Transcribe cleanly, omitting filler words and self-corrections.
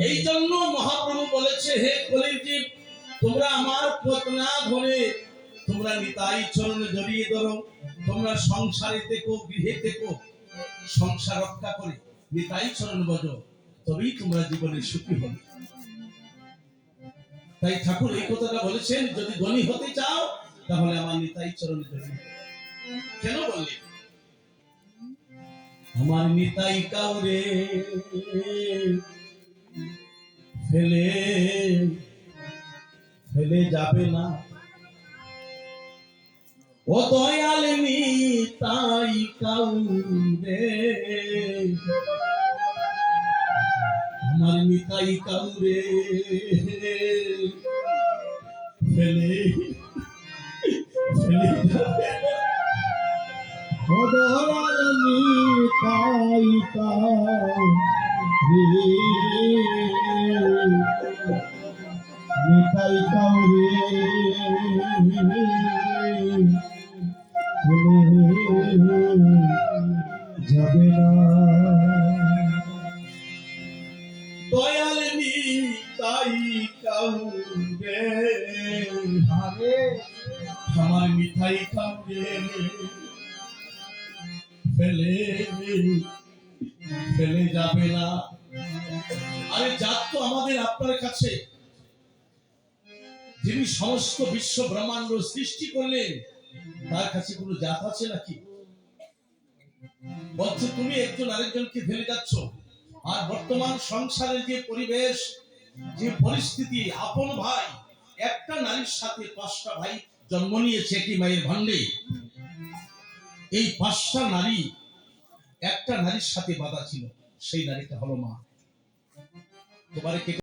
এই জন্য মহাপ্রভু বলেছে, হে কলির জীব, তোমরা আমার পথ না ধরে তোমরা নিতাই চরণে জড়িয়ে ধরো। তোমরা সংসারে থেকো, গৃহে থেকো, সংসার রক্ষা করে নিতাই চরণ বজ, তবেই তোমরা জীবনে সুখী হবে। তাই ঠাকুর এই কথাটা বলেছেন, যদি ধনী হতে চাও তাহলে আমার নিতাই চরণে জড়িয়ে ধরো। কেন বললেন? আমার নিতাই কাউরে ফেলে ফেলে যাবে না, ও দয়াল নিতাই কাউরে, আমার নিতাই কাউরে ফেলে ফেলে যাবে না, ও দয়াল নিতাই কাউরে, নিতাই কাউরে ফেলে যাবে না। দয়াল নিতাই কাউরে, আমার নিতাই কাউরে ফেলে ফেলে যাবে না। আরে জাত তো আমাদের আপনার কাছে, যিনি সমস্ত বিশ্ব ব্রহ্মাণ্ড সৃষ্টি করলেন, তার কাছে কোনো জাত আছে নাকি? বলছে তুমি একজন আরেকজনকে ফেলে যাচ্ছ। আর বর্তমান সংসারের যে পরিবেশ, যে পরিস্থিতি, আপন ভাই একটা নারীর সাথে 5টা ভাই জন্ম নিয়েছে একই মায়ের ভান্ডে। এই 5টা নারী একটা নারীর সাথে বাঁধা ছিল, সেই নারীটা হলো মা। তোমার